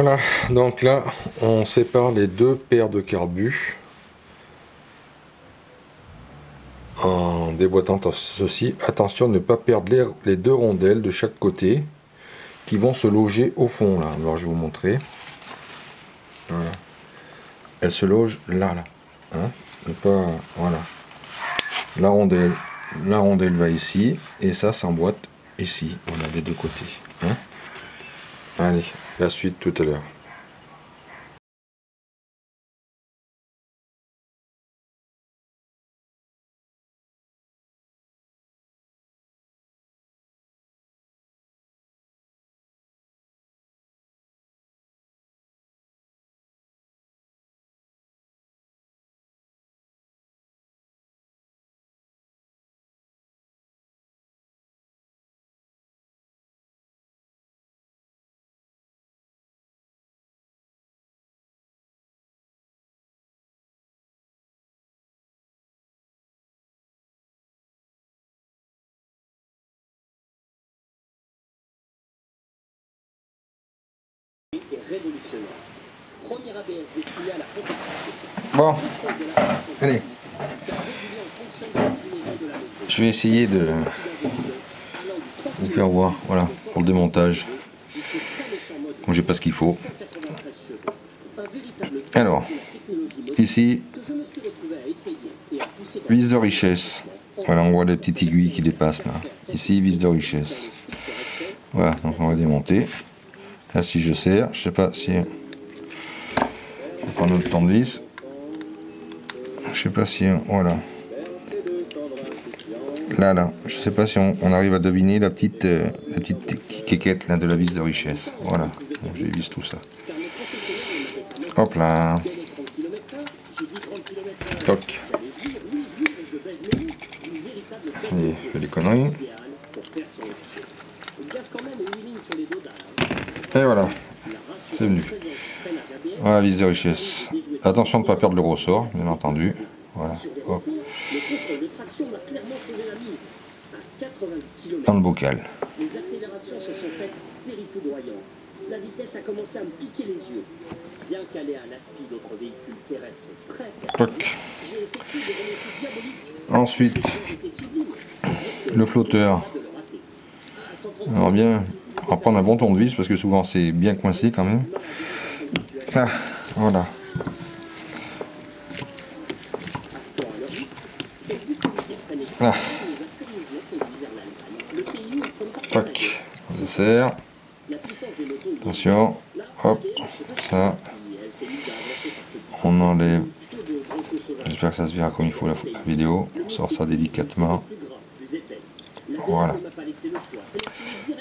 Voilà, donc là on sépare les deux paires de carbus en déboîtant ceci. Attention de ne pas perdre les deux rondelles de chaque côté qui vont se loger au fond là. Alors je vais vous montrer. Voilà. Elles se logent là, hein, ne pas, voilà. La rondelle va ici et ça s'emboîte ici. On a des deux côtés. Hein. Allez, la suite tout à l'heure. Bon, allez, je vais essayer de vous faire voir, voilà, pour le démontage. Bon, j'ai pas ce qu'il faut. Alors, ici, vis de richesse. Voilà, on voit les petites aiguilles qui dépassent là. Ici, vis de richesse. Voilà, donc on va démonter. Là, si je serre, je sais pas si on prend notre tournevis. Je sais pas si voilà. Là, je sais pas si on arrive à deviner la petite quéquette là de la vis de richesse. Voilà, donc je vise tout ça. Hop là. Toc. Allez, je fais des conneries. Et voilà, c'est venu. Voilà, vis de richesse. Attention de ne pas perdre le ressort, bien entendu. Voilà, hop. Dans le bocal. La vitesse a commencé à me piquer les yeux. Bien calé à l'aspi d'autres véhicules terrestres très. Ensuite, le flotteur. Alors bien, on va prendre un bon tournevis parce que souvent c'est bien coincé quand même. Ah, voilà. Ah. Tac, on serre. Attention, hop, ça. On enlève. J'espère que ça se verra comme il faut la vidéo. On sort ça délicatement. Voilà.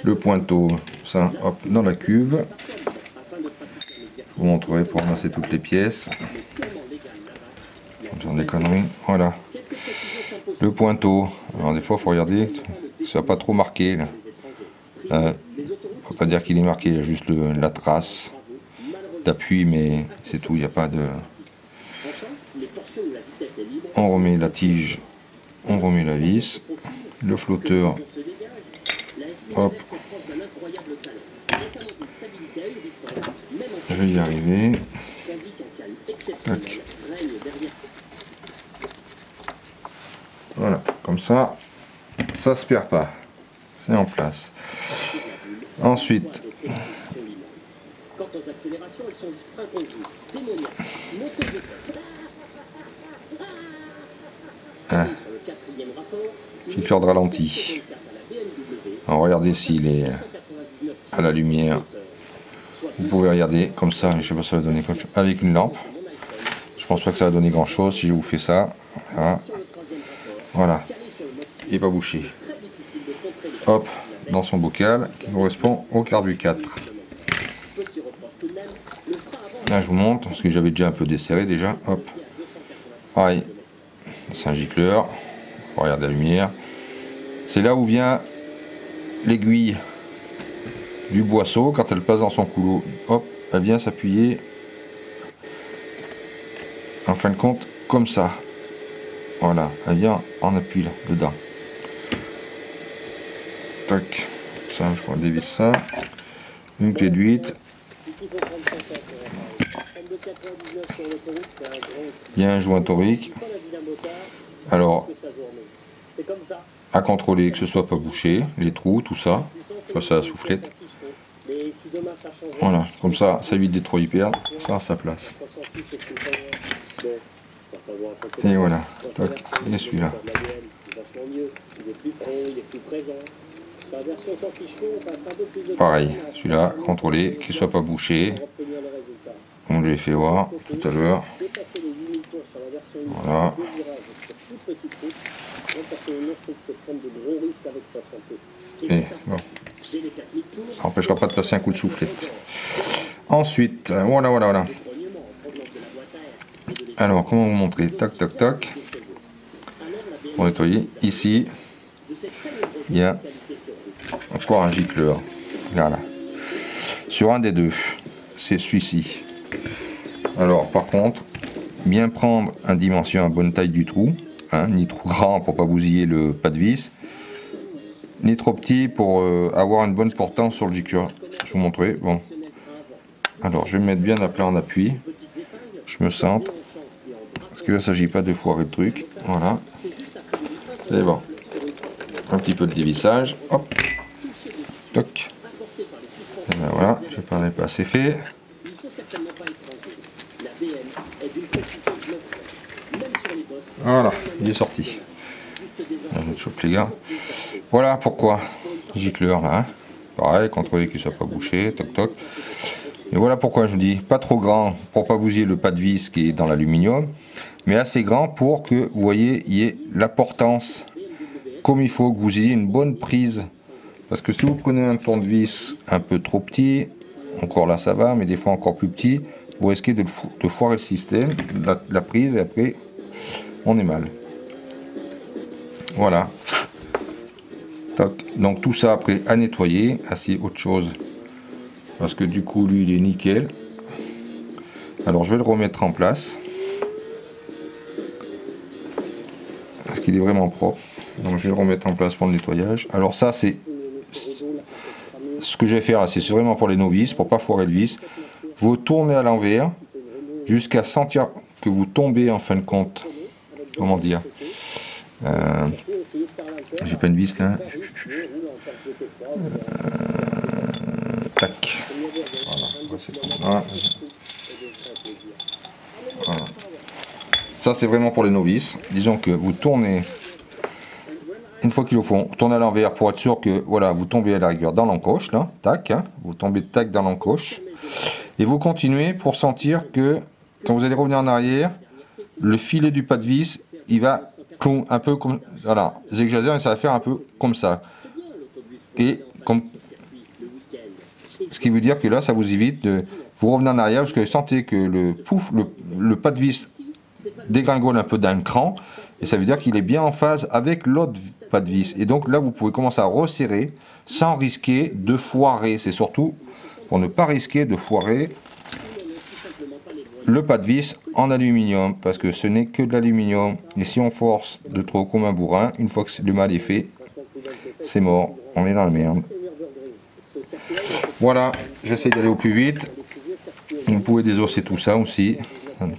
Le pointeau, ça, hop, dans la cuve. Je vous montrerai pour ramasser toutes les pièces. Faire des conneries. Voilà. Le pointeau. Alors des fois, il faut regarder que ça soit pas trop marqué. Là. Faut pas dire qu'il est marqué, il y a juste la trace d'appui, mais c'est tout. Il n'y a pas de. On remet la tige, on remet la vis, le flotteur. Hop. Je vais y arriver. Tac. Voilà, comme ça se perd pas. C'est en place. Ensuite, piqueur de ralenti. Alors regardez s'il est à la lumière. Vous pouvez regarder comme ça, je sais pas si ça va donner quelque chose. Avec une lampe. Je pense pas que ça va donner grand chose si je vous fais ça. Voilà. Il n'est pas bouché. Hop, dans son bocal qui correspond au carbu 4. Là je vous montre, parce que j'avais déjà un peu desserré déjà. Hop. Pareil. C'est un gicleur. Faut regarder la lumière. C'est là où vient l'aiguille du boisseau quand elle passe dans son couleau. Hop, elle vient s'appuyer en fin de compte comme ça. Voilà, elle vient en appui là, dedans. Tac, ça je crois dévisse ça. Une clé de 8. Il y a un joint torique. Alors, à contrôler que ce soit pas bouché, les trous, tout ça. Ça, c'est la soufflette. Voilà, comme ça évite des trous hyper, ça a sa place. Et voilà, toc, et celui-là. Pareil, celui-là, contrôler qu'il soit pas bouché. Comme je l'ai fait voir tout à l'heure. Voilà. Et bon. Ça n'empêchera pas de passer un coup de soufflette. Ensuite, voilà. Alors, comment vous montrer? Tac, tac, tac. Pour nettoyer. Ici, il y a encore un gicleur. Voilà. Sur un des deux, c'est celui-ci. Alors, par contre, bien prendre en dimension à bonne taille du trou, hein, ni trop grand pour pas bousiller le pas de vis, ni trop petit pour avoir une bonne portance sur le gicleur. Je vous montrerai. Bon. Alors, je vais me mettre bien à plat en appui. Je me centre. Parce que là, il ne s'agit pas de foirer le truc. Voilà. C'est bon. Un petit peu de dévissage. Hop. Toc. Et ben voilà. Je ne pas assez fait. Voilà. Il est sorti. Là, je chope les gars. Voilà pourquoi. Gicleur là. Hein. Pareil. Contrôler qu'il ne soit pas bouché. Toc toc. Et voilà pourquoi je vous dis, pas trop grand pour pas bousiller le pas de vis qui est dans l'aluminium, mais assez grand pour que, vous voyez, il y ait la portance comme il faut, que vous ayez une bonne prise. Parce que si vous prenez un tournevis un peu trop petit, encore là ça va, mais des fois encore plus petit, vous risquez de foirer le système, la prise, et après, on est mal. Voilà. Toc. Donc tout ça après à nettoyer, assez autre chose. Parce que du coup lui il est nickel. Alors je vais le remettre en place. Parce qu'il est vraiment propre. Donc je vais le remettre en place pour le nettoyage. Alors ça c'est ce que je vais faire là, c'est vraiment pour les novices, pour pas foirer le vis. Vous tournez à l'envers jusqu'à sentir que vous tombez en fin de compte. Comment dire, j'ai pas une vis là. Tac. Voilà. Voilà. Ça c'est vraiment pour les novices. Disons que vous tournez, une fois qu'il est au fond, tournez à l'envers pour être sûr que voilà, vous tombez à la rigueur dans l'encoche là, tac, hein, vous tombez tac dans l'encoche, et vous continuez pour sentir que quand vous allez revenir en arrière, le filet du pas de vis, il va un peu comme, voilà, j'exagère, mais ça va faire un peu comme ça, et comme, ce qui veut dire que là, ça vous évite de vous revenir en arrière parce que vous sentez que le pas de vis dégringole un peu d'un cran, et ça veut dire qu'il est bien en phase avec l'autre pas de vis, et donc là vous pouvez commencer à resserrer sans risquer de foirer. C'est surtout pour ne pas risquer de foirer le pas de vis en aluminium, parce que ce n'est que de l'aluminium, et si on force de trop comme un bourrin, une fois que le mal est fait, c'est mort, on est dans la merde. Voilà, j'essaie d'aller au plus vite. Vous pouvez désosser tout ça aussi.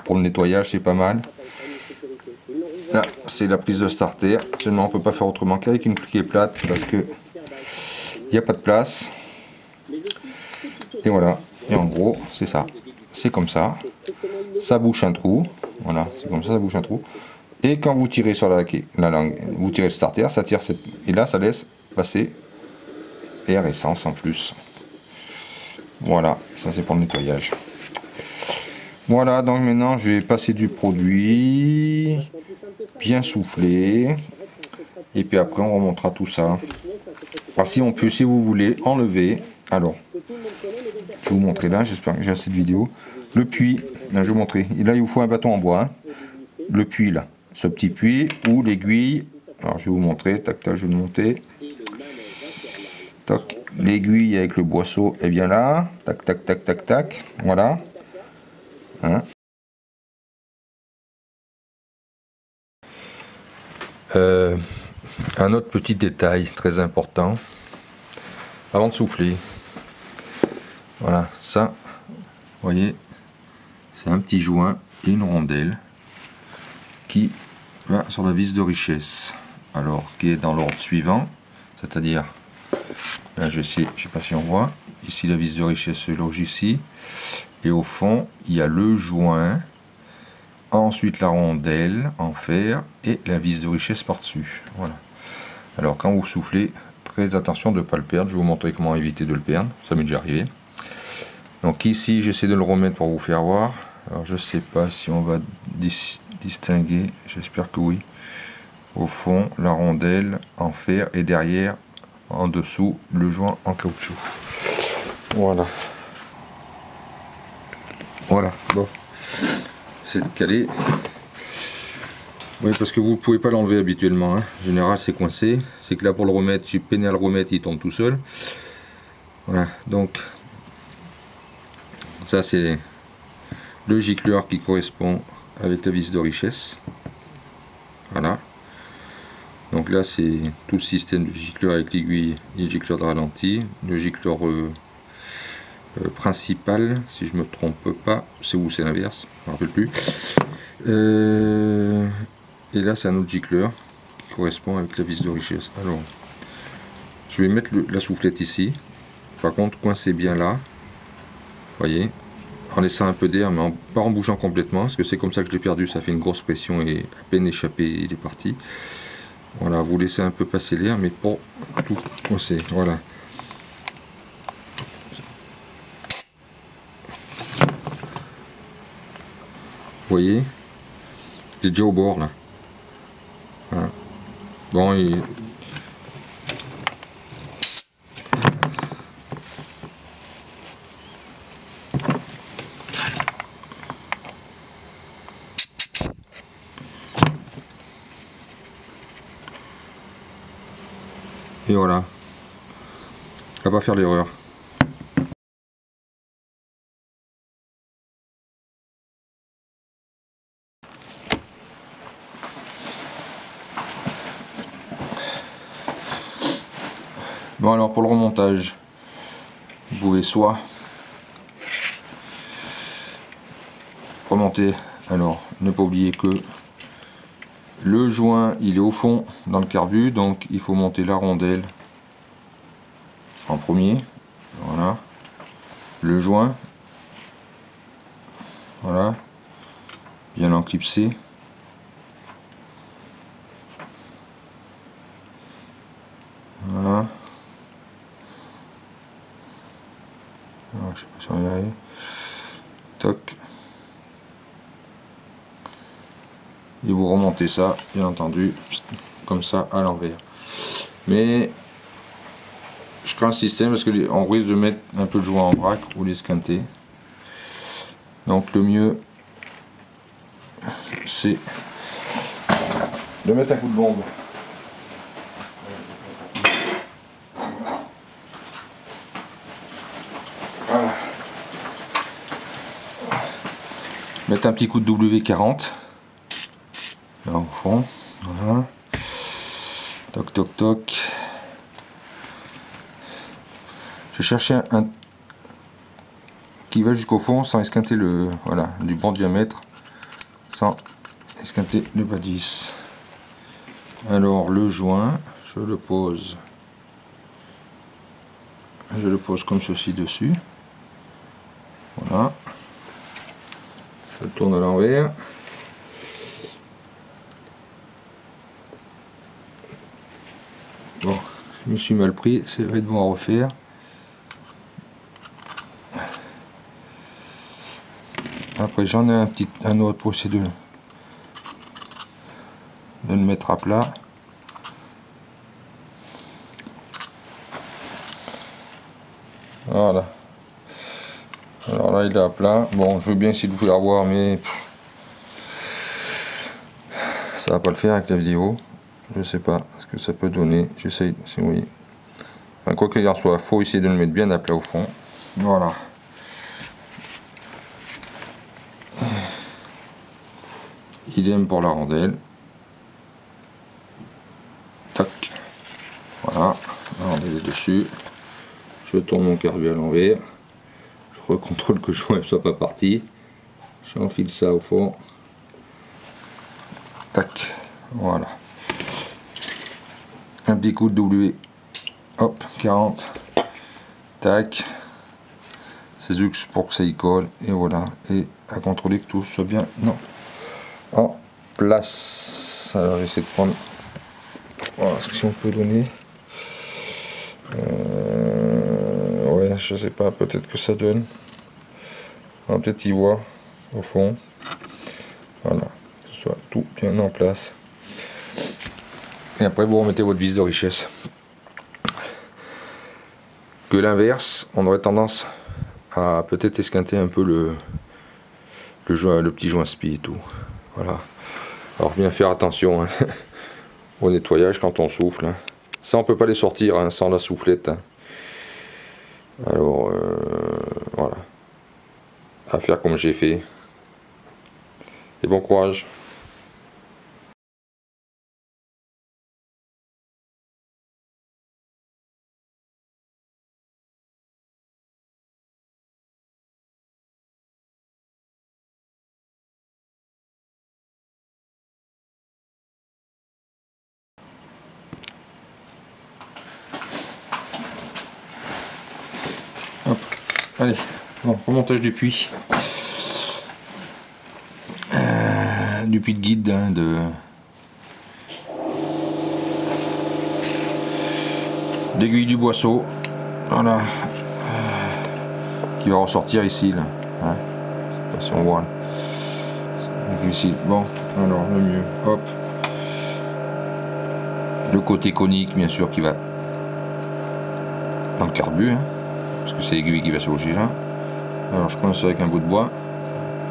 Pour le nettoyage, c'est pas mal. Là, c'est la prise de starter. Seulement, on peut pas faire autrement qu'avec une clé plate parce que il n'y a pas de place. Et voilà. Et en gros, c'est ça. C'est comme ça. Ça bouche un trou. Voilà, c'est comme ça bouche un trou. Et quand vous tirez sur la langue, vous tirez le starter, ça tire cette... Et là, ça laisse passer l'air essence en plus. Voilà, ça c'est pour le nettoyage. Voilà, donc maintenant je vais passer du produit bien soufflé, et puis après on remontera tout ça. Alors, si on peut, si vous voulez, enlever, alors je vais vous montrer là, j'espère que j'ai assez de vidéos. Le puits, là, je vais vous montrer, là il vous faut un bâton en bois, hein. Le puits là, ce petit puits, ou l'aiguille, alors je vais vous montrer, tac tac, je vais le monter. Toc, l'aiguille avec le boisseau, elle vient là, tac tac tac tac tac, voilà. Hein. Un autre petit détail très important, avant de souffler, voilà, ça voyez, c'est un petit joint et une rondelle qui va sur la vis de richesse. Alors, qui est dans l'ordre suivant, c'est-à-dire, là je sais pas si on voit, ici la vis de richesse se loge ici, et au fond il y a le joint, ensuite la rondelle en fer et la vis de richesse par-dessus. Voilà. Alors quand vous soufflez, très attention de ne pas le perdre. Je vais vous montrer comment éviter de le perdre, ça m'est déjà arrivé. Donc ici j'essaie de le remettre pour vous faire voir. Alors je sais pas si on va distinguer, j'espère que oui. Au fond la rondelle en fer et derrière en dessous le joint en caoutchouc. Voilà. Voilà, bon. C'est calé. Oui, parce que vous ne pouvez pas l'enlever habituellement, hein. En général c'est coincé. C'est que là pour le remettre, j'ai peiné à le remettre, il tombe tout seul. Voilà, donc ça c'est le gicleur qui correspond avec la vis de richesse. Voilà. Donc là c'est tout le système du gicleur avec l'aiguille et le gicleur de ralenti. Le gicleur principal, si je me trompe pas, c'est où c'est l'inverse, je me rappelle plus. Et là c'est un autre gicleur qui correspond avec la vis de richesse. Alors je vais mettre la soufflette ici. Par contre coincez bien là, voyez, en laissant un peu d'air, mais pas en bougeant complètement, parce que c'est comme ça que je l'ai perdu. Ça fait une grosse pression et à peine échappé il est parti. Voilà, vous laissez un peu passer l'air, mais pas tout coincer. Voilà. Vous voyez, il est déjà au bord là. Voilà. Bon, et voilà. On va pas faire l'erreur. Bon, alors pour le remontage, vous pouvez soit remonter, alors ne pas oublier que le joint il est au fond dans le carbu, donc il faut monter la rondelle en premier. Voilà, le joint, voilà, bien l'enclipser. Voilà. Alors, je sais pas si on va y arriver. Toc. Et vous remontez ça, bien entendu, comme ça à l'envers. Mais je crains le système parce qu'on risque de mettre un peu de joint en vrac ou l'esquinter. Donc le mieux c'est de mettre un coup de bombe. Voilà. Mettre un petit coup de W40 là au fond. Voilà. Toc toc toc. Je cherchais un qui va jusqu'au fond sans esquinter le, voilà, du bon diamètre, sans esquinter le bas-10. Alors le joint, je le pose comme ceci dessus. Voilà. Je le tourne à l'envers. Bon, je me suis mal pris, c'est vrai de bon à refaire. Après j'en ai un autre pour essayer de le mettre à plat. Voilà. Alors là il est à plat. Bon, je veux bien essayer de vous faire voir, mais ça va pas le faire avec la vidéo. Je sais pas ce que ça peut donner. J'essaye, si vous voyez. Enfin, quoi qu'il en soit, il faut essayer de le mettre bien à plat au fond. Voilà. Idem pour la rondelle. Tac. Voilà. La rondelle est dessus. Je tourne mon carbu à l'envers. Je recontrôle que le joint ne soit pas parti. J'enfile ça au fond. Tac, voilà. Un petit coup de W. Hop, 40. Tac. C'est juste pour que ça y colle. Et voilà. Et à contrôler que tout soit bien. Non. En place. Alors j'essaie de prendre. Voilà, ce que si on peut donner. Ouais, je sais pas, peut-être que ça donne. On va peut-être y voir au fond. Voilà, que ce soit tout bien en place. Et après vous remettez votre vis de richesse. Que l'inverse, on aurait tendance à peut-être esquinter un peu le petit joint spi et tout. Voilà. Alors bien faire attention hein, au nettoyage quand on souffle. Hein. Ça on peut pas les sortir hein, sans la soufflette. Hein. Alors voilà. À faire comme j'ai fait. Et bon courage. Hop. Allez, bon, remontage du puits. Du puits de guide hein, d'aiguille du boisseau. Voilà. Qui va ressortir ici là. Hein. Je sais pas si on voit. Donc ici. Bon, alors le mieux. Hop. Le côté conique bien sûr qui va dans le carbu. Hein, parce que c'est l'aiguille qui va se loger là. Alors je commence avec un bout de bois.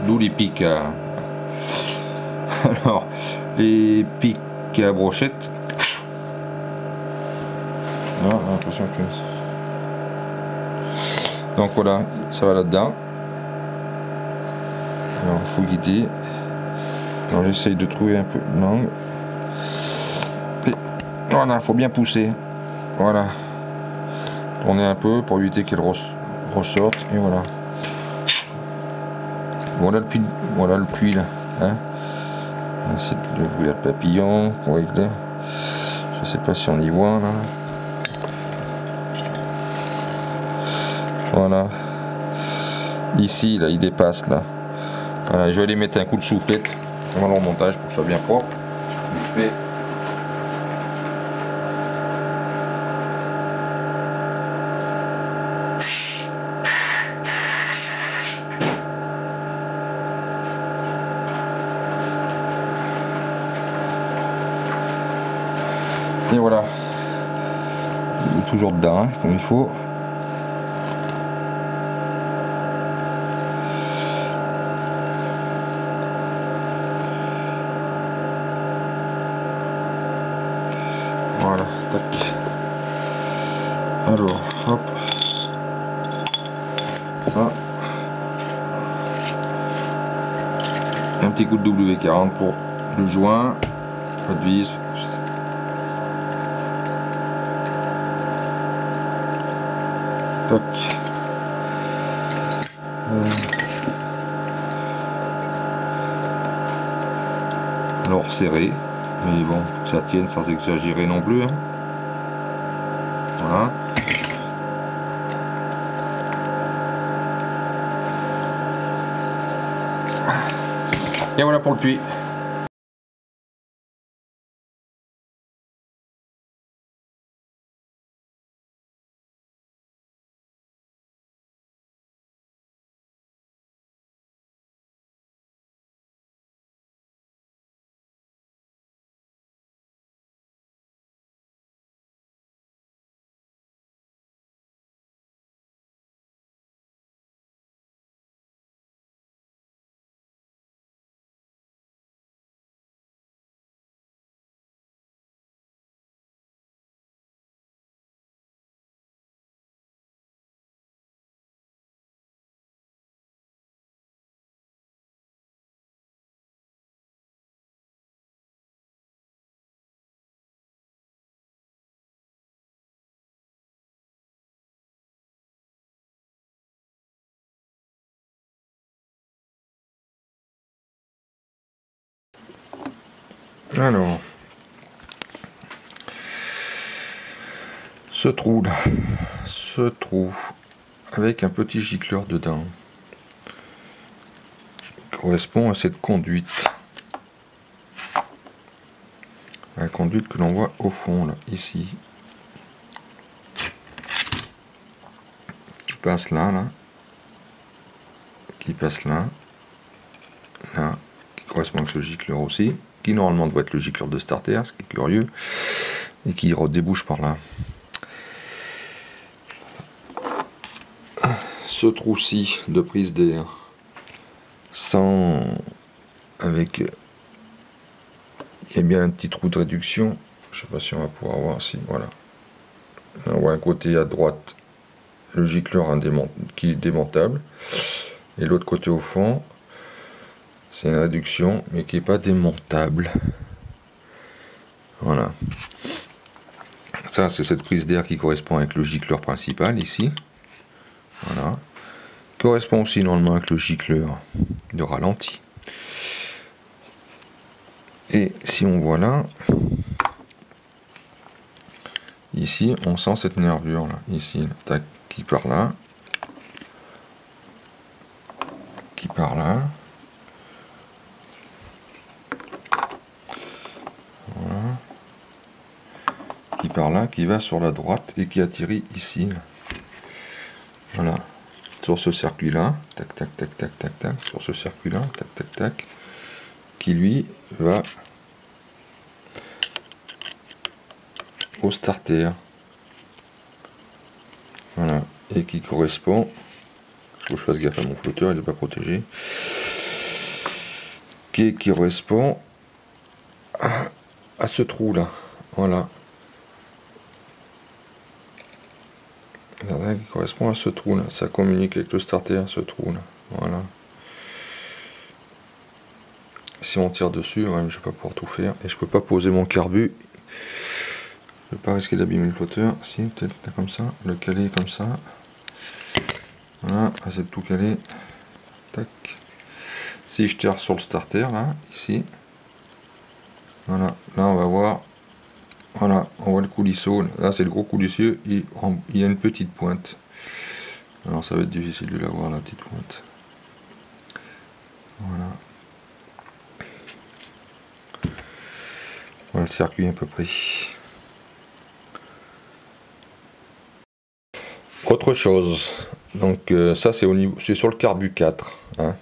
D'où les pics à. Alors, les pics à brochette. Non, j'ai l'impression que. Donc voilà, ça va là-dedans. Alors il faut guider. Alors j'essaye de trouver un peu l'angle. Et voilà, faut bien pousser. Voilà. Tourner un peu pour éviter qu'elle ressorte. Et voilà. Voilà le puits là. Hein. C'est le brouillard de papillon pour régler. Je sais pas si on y voit là. Voilà. Ici là, il dépasse là. Voilà, je vais aller mettre un coup de soufflette avant le remontage pour que ce soit bien propre. Et voilà. Il est toujours dedans, hein, comme il faut. Voilà, tac. Alors, hop. Ça. Un petit coup de W40 pour le joint. Votre vis. Toc. Alors serré, mais bon, que ça tienne sans exagérer non plus. Hein. Voilà. Et voilà pour le puits. Alors, ce trou là, ce trou avec un petit gicleur dedans correspond à cette conduite. La conduite que l'on voit au fond là, ici. Qui passe là, qui passe là, qui correspond à ce gicleur aussi, qui normalement doit être le gicleur de starter, ce qui est curieux, et qui redébouche par là. Ce trou-ci de prise d'air, sans, avec, il y a bien un petit trou de réduction, je sais pas si on va pouvoir voir, si, voilà. On voit un côté à droite, le gicleur qui est démontable, et l'autre côté au fond, c'est une réduction, mais qui n'est pas démontable. Voilà. Ça, c'est cette prise d'air qui correspond avec le gicleur principal, ici. Voilà. Correspond aussi normalement avec le gicleur de ralenti. Et si on voit là, ici, on sent cette nervure là, ici, tac, qui part là, qui part là. Voilà. Qui part là, qui va sur la droite et qui atterrit ici. Là. Voilà. Sur ce circuit là, tac, tac, tac, tac, tac, tac, sur ce circuit là, tac, tac, tac, qui lui va au starter. Voilà. Et qui correspond, il faut que je fasse gaffe à mon flotteur, il n'est pas protégé, qui correspond à ce trou là. Voilà. Qui correspond à ce trou là. Ça communique avec le starter, ce trou là. Voilà. Si on tire dessus, ouais, je vais pas pouvoir tout faire. Et je peux pas poser mon carbu. Je vais pas risquer d'abîmer le flotteur. Si, peut-être comme ça. Le caler comme ça. Voilà, essayer de tout caler. Tac. Si je tire sur le starter, là, ici. Voilà, là on va voir. Voilà, on voit le coulisseau. Là c'est le gros coulisseux. Il y a une petite pointe. Alors ça va être difficile de la voir, la petite pointe. Voilà. Voilà le circuit à peu près. Autre chose, donc ça c'est au niveau, c'est sur le carbu 4, hein.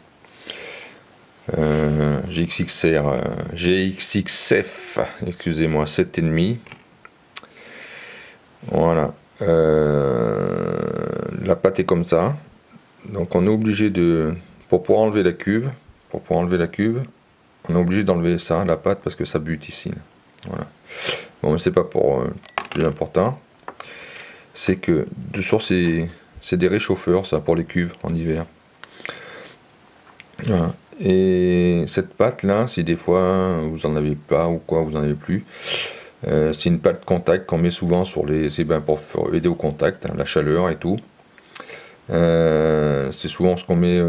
GXXF, excusez-moi, 7,5. Voilà. La pâte est comme ça. Donc on est obligé de, pour pouvoir enlever la cuve, on est obligé d'enlever ça, la pâte, parce que ça bute ici. Voilà. Bon, mais c'est pas pour plus important. C'est que sur c'est des réchauffeurs, ça, pour les cuves en hiver. Voilà. Et cette pâte là, si des fois vous en avez pas ou quoi, vous en avez plus, c'est une pâte contact qu'on met souvent sur les, c'est bien pour aider au contact, hein, la chaleur et tout. C'est souvent ce qu'on met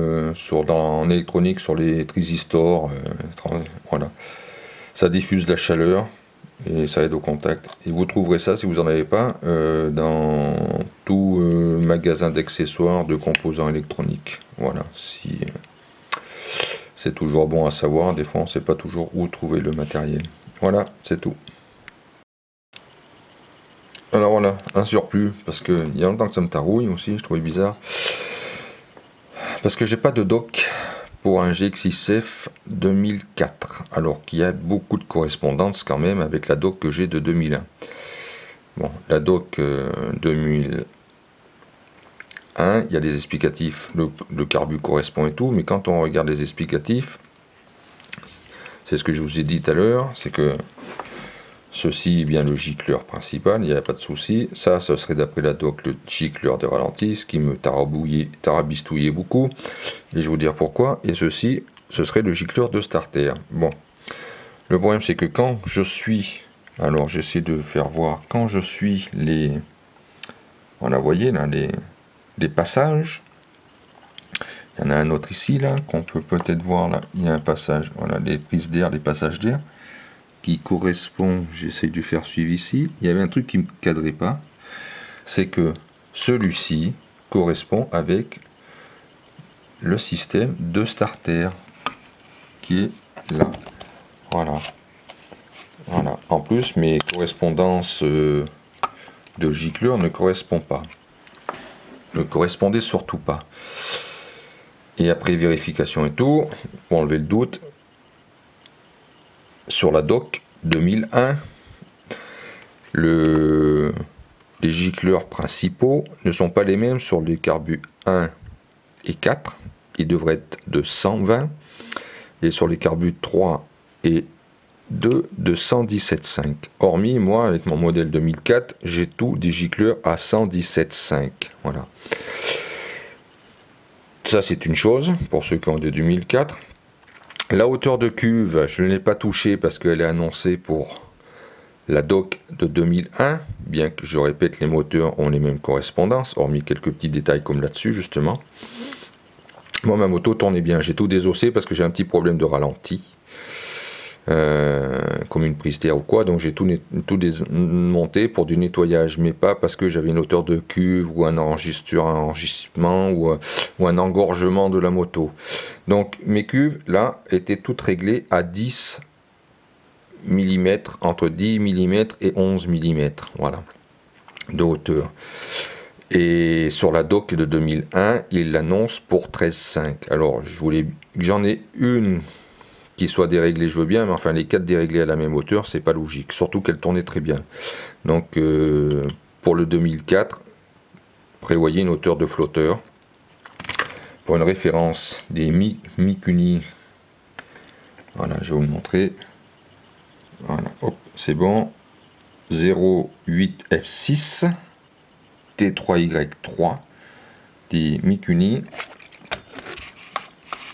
en électronique sur les transistors, voilà. Ça diffuse la chaleur et ça aide au contact. Et vous trouverez ça, si vous n'en avez pas, dans tout magasin d'accessoires de composants électroniques. Voilà, si c'est toujours bon à savoir, des fois on ne sait pas toujours où trouver le matériel. Voilà, c'est tout. Alors voilà, un surplus, parce qu'il y a longtemps que ça me tarouille aussi, je trouvais bizarre. Parce que j'ai pas de dock pour un GXXF 2004, alors qu'il y a beaucoup de correspondance quand même avec la dock que j'ai de 2001. Bon, la dock 2001, il y a des explicatifs, le carbu correspond et tout, mais quand on regarde les explicatifs, c'est ce que je vous ai dit tout à l'heure, c'est que ceci est bien le gicleur principal, il n'y a pas de souci. Ça, ce serait d'après la doc le gicleur de ralenti, ce qui me tarabistouillait beaucoup. Et je vais vous dire pourquoi. Et ceci, ce serait le gicleur de starter. Bon, le problème c'est que quand je suis, alors j'essaie de faire voir, quand je suis les, voilà, vous voyez là, les passages. Il y en a un autre ici là, qu'on peut peut-être voir là, il y a un passage, voilà, les prises d'air, les passages d'air, qui correspond, j'essaie de faire suivre ici, il y avait un truc qui ne me cadrait pas, c'est que celui-ci correspond avec le système de starter qui est là. Voilà. Voilà. En plus, mes correspondances de gicleurs ne correspondent pas. Ne correspondaient surtout pas. Et après vérification et tout, pour enlever le doute, sur la doc 2001, les gicleurs principaux ne sont pas les mêmes sur les carbus 1 et 4. Ils devraient être de 120. Et sur les carbus 3 et 2 de 117,5. Hormis, moi, avec mon modèle 2004, j'ai tous des gicleurs à 117,5. Voilà. Ça, c'est une chose, pour ceux qui ont des 2004. La hauteur de cuve, je ne l'ai pas touchée parce qu'elle est annoncée pour la doc de 2001, bien que je répète, les moteurs ont les mêmes correspondances, hormis quelques petits détails comme là-dessus, justement. Moi, ma moto tournait bien. J'ai tout désossé parce que j'ai un petit problème de ralenti. Comme une prise d'air ou quoi, donc j'ai tout démonté pour du nettoyage, mais pas parce que j'avais une hauteur de cuve ou un enregistrement ou un engorgement de la moto. Donc mes cuves là étaient toutes réglées à 10 mm, entre 10 mm et 11 mm, voilà, de hauteur. Et sur la doc de 2001, il l'annonce pour 13,5. Alors j'en ai une qui soit déréglée, je veux bien, mais enfin les 4 déréglés à la même hauteur, c'est pas logique, surtout qu'elle tournait très bien. Donc pour le 2004, prévoyez une hauteur de flotteur. Pour une référence des Mikuni, voilà, je vais vous le montrer. Voilà, hop, c'est bon. 08F6 T3Y3 des Mikuni.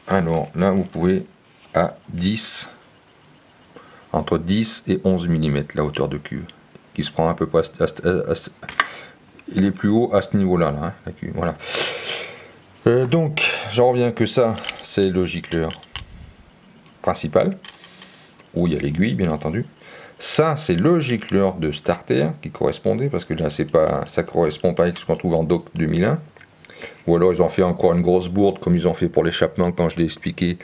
Alors là, vous pouvez à 10, entre 10 et 11 mm la hauteur de cuve, qui se prend à peu près il est plus haut à ce niveau là, hein, la cuve, voilà. Donc j'en reviens que ça, c'est le gicleur principal où il y a l'aiguille, bien entendu. Ça, c'est le gicleur de starter qui correspondait, parce que là c'est pas, ça correspond pas avec ce qu'on trouve en doc 2001. Ou alors ils ont fait encore une grosse bourde comme ils ont fait pour l'échappement quand je l'ai expliqué,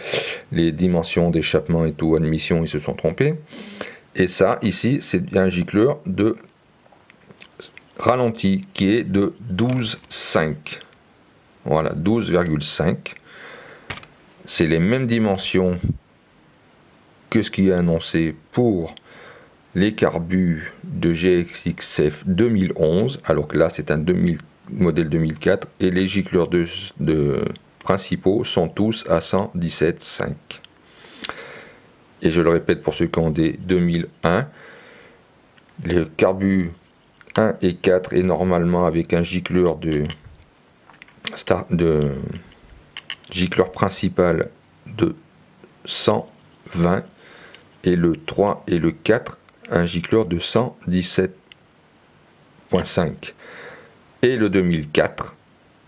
les dimensions d'échappement et tout, admission, ils se sont trompés. Et ça, ici, c'est un gicleur de ralenti qui est de 12,5. Voilà, 12,5. C'est les mêmes dimensions que ce qui est annoncé pour les carbus de GXXF 2011, alors que là c'est un modèle 2004, et les gicleurs de principaux sont tous à 117,5. Et je le répète pour ceux qui ont des 2001, les carbus 1 et 4 est normalement avec un gicleur gicleur principal de 120, et le 3 et le 4 un gicleur de 117,5, et le 2004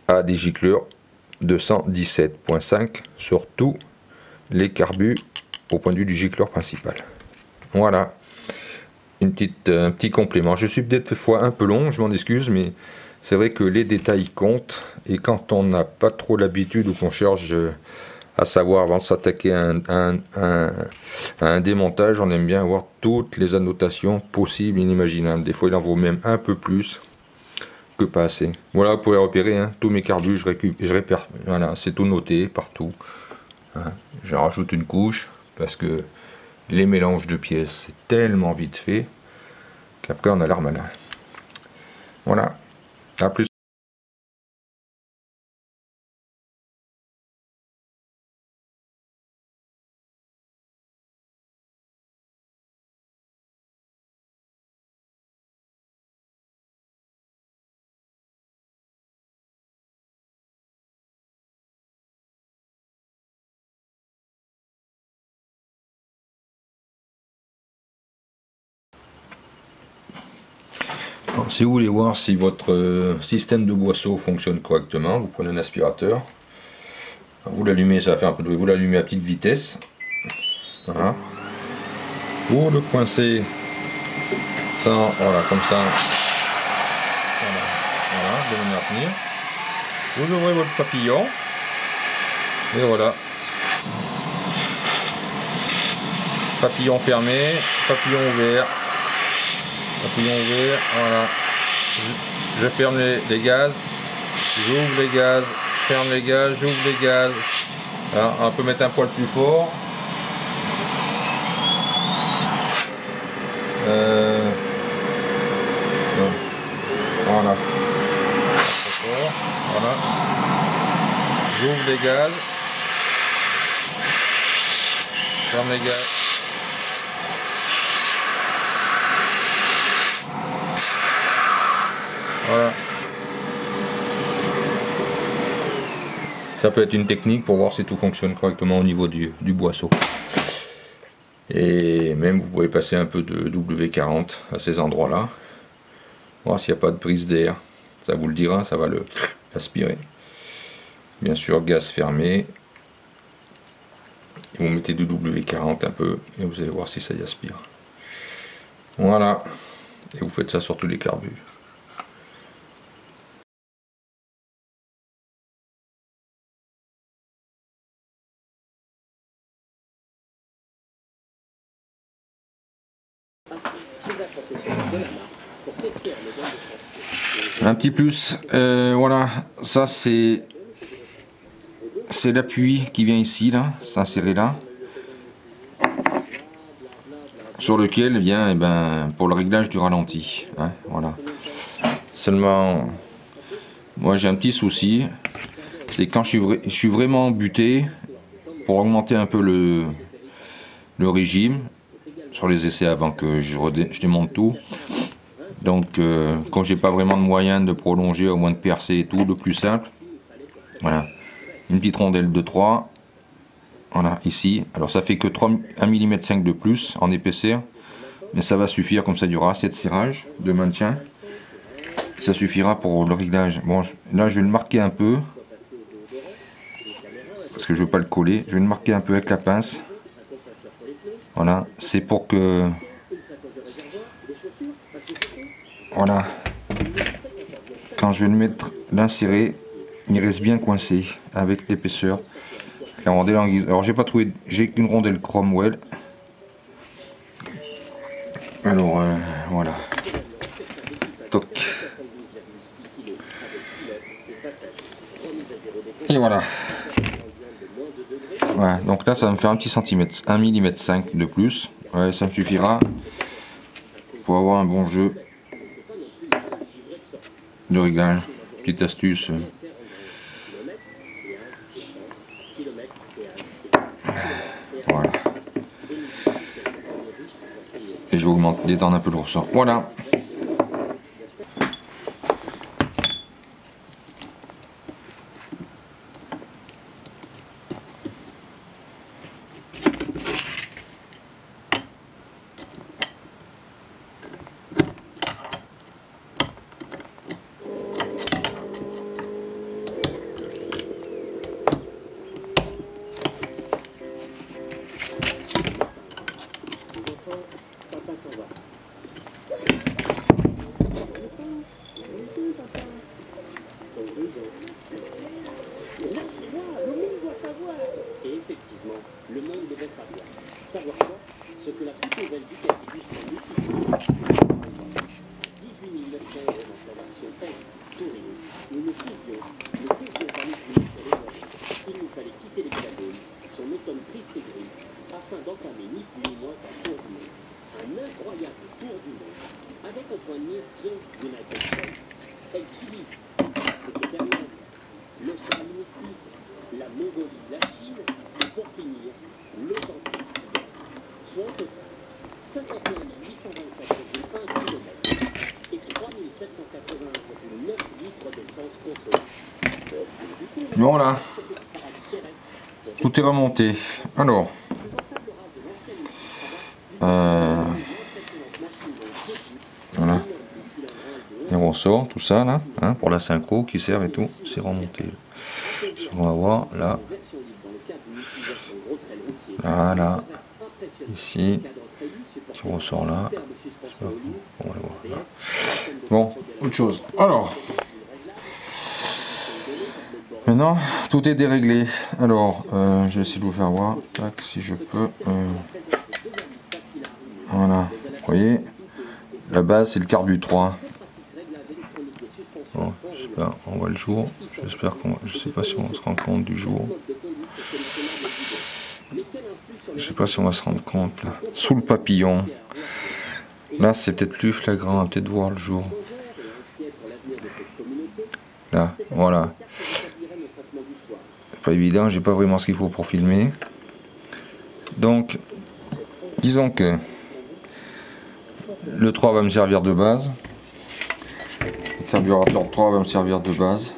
a des gicleurs de 117,5 sur tous les carbus au point de vue du gicleur principal. Voilà, un petit complément. Je suis peut-être fois un peu long, je m'en excuse, mais c'est vrai que les détails comptent, et quand on n'a pas trop l'habitude ou qu'on cherche à savoir avant de s'attaquer à un démontage, on aime bien avoir toutes les annotations possibles et inimaginables. Des fois il en vaut même un peu plus que pas assez. Voilà, vous pouvez repérer, hein, tous mes carbus, je répère, voilà, c'est tout noté partout, hein. J'en rajoute une couche parce que les mélanges de pièces c'est tellement vite fait qu'après on a l'air malin. Voilà, à plus. Si vous voulez voir si votre système de boisseau fonctionne correctement, vous prenez un aspirateur, vous l'allumez, ça va faire un peu de bruit, vous l'allumez à petite vitesse, voilà. Pour le coincer sans, voilà, comme ça, voilà, de manière à tenir. Vous ouvrez votre papillon et voilà, papillon fermé, papillon ouvert, voilà. Je ferme les gaz, j'ouvre les gaz, ferme les gaz, j'ouvre les gaz. Voilà, on peut mettre un poil plus fort. Voilà. Voilà. J'ouvre les gaz. Ferme les gaz. Voilà. Ça peut être une technique pour voir si tout fonctionne correctement au niveau du boisseau. Et même vous pouvez passer un peu de W40 à ces endroits-là. Voir s'il n'y a pas de prise d'air. Ça vous le dira, ça va l'aspirer. Bien sûr, gaz fermé. Et vous mettez du W40 un peu et vous allez voir si ça y aspire. Voilà. Et vous faites ça sur tous les carbures. Un petit plus, voilà, ça c'est l'appui qui vient ici, là, s'insérer là, sur lequel vient, eh ben, pour le réglage du ralenti, hein, voilà. Seulement, moi j'ai un petit souci, c'est quand je suis vraiment buté, pour augmenter un peu le régime, sur les essais avant que je démonte tout. Donc quand j'ai pas vraiment de moyen de prolonger, au moins de percer et tout, le plus simple, voilà, une petite rondelle de 3, voilà, ici. Alors ça fait que 1,5 mm de plus en épaisseur, mais ça va suffire, comme ça il y aura assez de serrage, de maintien. Ça suffira pour le réglage. Bon, là je vais le marquer un peu, parce que je veux pas le coller. Je vais le marquer un peu avec la pince. Voilà, c'est pour que, voilà, quand je vais le mettre, l'insérer, il reste bien coincé avec l'épaisseur. La rondelle en guise. Alors j'ai pas trouvé, j'ai qu'une rondelle Cromwell. Alors voilà. Toc. Et voilà. Voilà, donc là ça va me faire un petit centimètre, 1,5 mm de plus. Ouais, ça me suffira pour avoir un bon jeu de réglage. Petite astuce. Voilà. Et je vais détendre un peu le ressort. Voilà. Et effectivement, le monde devrait savoir. Savoir quoi? Ce que la toute nouvelle Ducati Gusto 18 900 € d'installation S Touring. Nous nous faisions par les sur les moyens. Il nous fallait quitter l'Hexagone, son automne triste et gris, afin d'entamer ni plus ni moins qu'un tour du monde. Un incroyable tour du monde, avec en point de mire The United States, El Chili, le Vietnam, l'Australie, la Mongolie, la Chine, et pour finir, l'Authentique. Soit au total 51 824,1 km et 3 781,9 litres d'essence consommée. Voilà. Tout est remonté. Alors. Voilà. Les ressorts, tout ça là, hein, pour la synchro qui sert et tout, c'est remonté. On va voir là. Voilà. Ici. qui ressort là. Bon, autre chose. Alors, maintenant, tout est déréglé. Alors, je vais essayer de vous faire voir. Tac, si je peux. Voilà, vous voyez, la base c'est le carbu 3. Bon, j'espère, on voit le jour. J'espère qu'on, je sais pas si on se rend compte du jour. Je sais pas si on va se rendre compte là. Sous le papillon. Là, c'est peut-être plus flagrant, on va peut-être voir le jour. Là, voilà. C'est pas évident, j'ai pas vraiment ce qu'il faut pour filmer. Donc, disons que le 3 va me servir de base. Le carburateur 3 va me servir de base.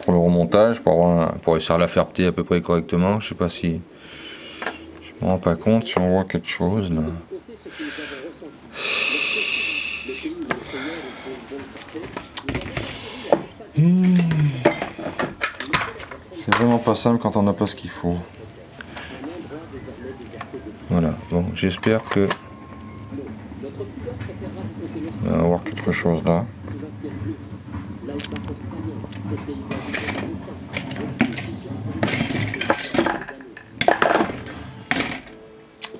Pour le remontage, pour réussir à la faire péter à peu près correctement. Je sais pas si... Je me rends pas compte si on voit quelque chose là. C'est vraiment pas simple quand on n'a pas ce qu'il faut. Voilà, bon, j'espère que on va avoir quelque chose là.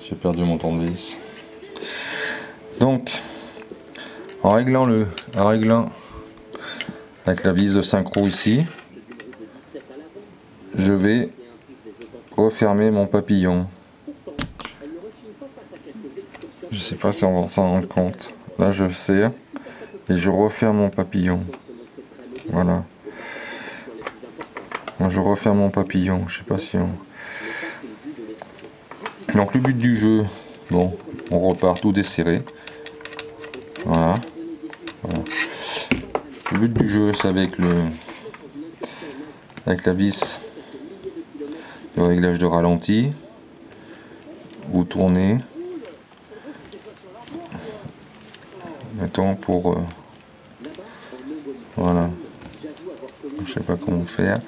J'ai perdu mon tournevis. Donc, en réglant avec la vis de synchro ici, je vais refermer mon papillon. Je sais pas si on va s'en rendre compte. Là, je serre et je referme mon papillon. Voilà. Moi, je referme mon papillon. Je sais pas si on... Donc, le but du jeu, bon, on repart tout desserré. Voilà. Voilà. Le but du jeu, c'est avec la vis de réglage de ralenti. Vous tournez. Mettons pour voilà. Je sais pas comment faire.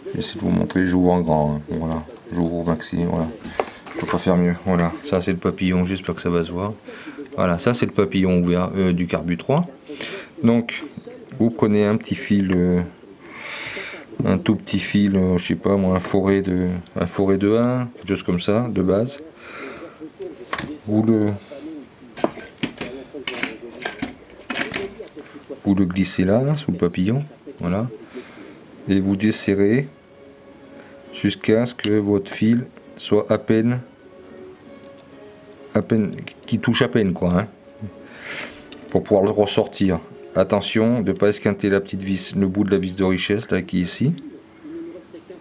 Je vais essayer de vous montrer. J'ouvre en grand. Hein. Voilà. J'ouvre au maxi. Voilà. Je peux pas faire mieux. Voilà. Ça c'est le papillon. J'espère que ça va se voir. Voilà. Ça c'est le papillon ouvert du carbu 3. Donc vous prenez un petit fil, un tout petit fil, je sais pas moi, un forêt de 1, quelque chose comme ça, de base. Vous le glissez là, sous le papillon, voilà, et vous desserrez jusqu'à ce que votre fil soit à peine, qui touche à peine quoi, hein, pour pouvoir le ressortir. Attention de ne pas esquinter la petite vis, le bout de la vis de richesse là qui est ici.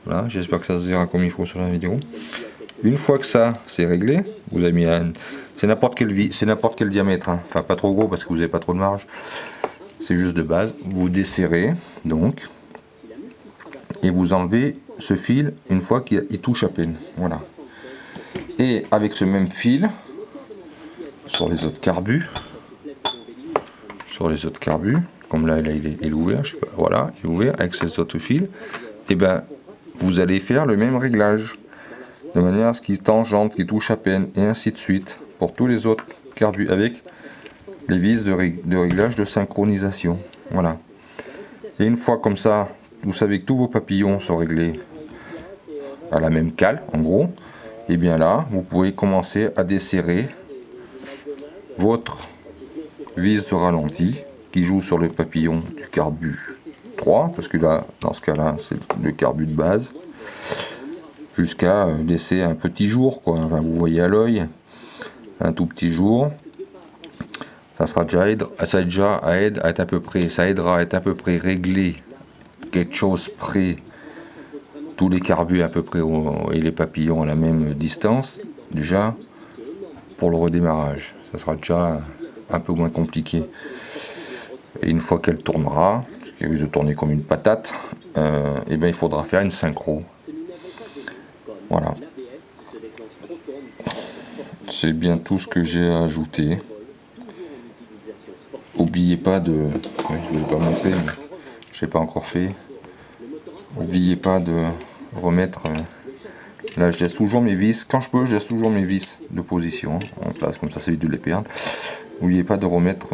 Voilà, j'espère que ça se verra comme il faut sur la vidéo. Une fois que ça c'est réglé, vous avez mis c'est n'importe quel diamètre, hein. Enfin pas trop gros parce que vous n'avez pas trop de marge. C'est juste de base. Vous desserrez donc et vous enlevez ce fil une fois qu'il touche à peine. Voilà. Et avec ce même fil sur les autres carbus, comme là il est ouvert, je sais pas, voilà, il est ouvert avec ces autres fils, et ben vous allez faire le même réglage de manière à ce qu'il tangente, qu'il touche à peine, et ainsi de suite pour tous les autres carbus avec les vis de réglage de synchronisation. Voilà. Et une fois comme ça, vous savez que tous vos papillons sont réglés à la même cale, en gros, et bien là, vous pouvez commencer à desserrer votre vis de ralenti qui joue sur le papillon du carbu 3, parce que là, dans ce cas-là, c'est le carbu de base, jusqu'à laisser un petit jour, quoi. Enfin, vous voyez à l'œil, un tout petit jour. Ça sera déjà ça aidera à être à peu près réglé, quelque chose près, tous les carbus à peu près et les papillons à la même distance, déjà, pour le redémarrage. Ça sera déjà un peu moins compliqué. Et une fois qu'elle tournera, ce qui risque de tourner comme une patate, et ben il faudra faire une synchro. Voilà. C'est bien tout ce que j'ai à ajouter. N'oubliez pas de... Ouais, je ne vais pas montrer, mais je n'ai pas encore fait. N'oubliez pas de remettre Là, je laisse toujours mes vis. Quand je peux, je laisse toujours mes vis de position en place, comme ça évite de les perdre. N'oubliez pas de remettre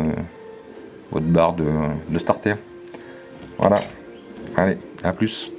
votre barre de starter. Voilà. Allez, à plus.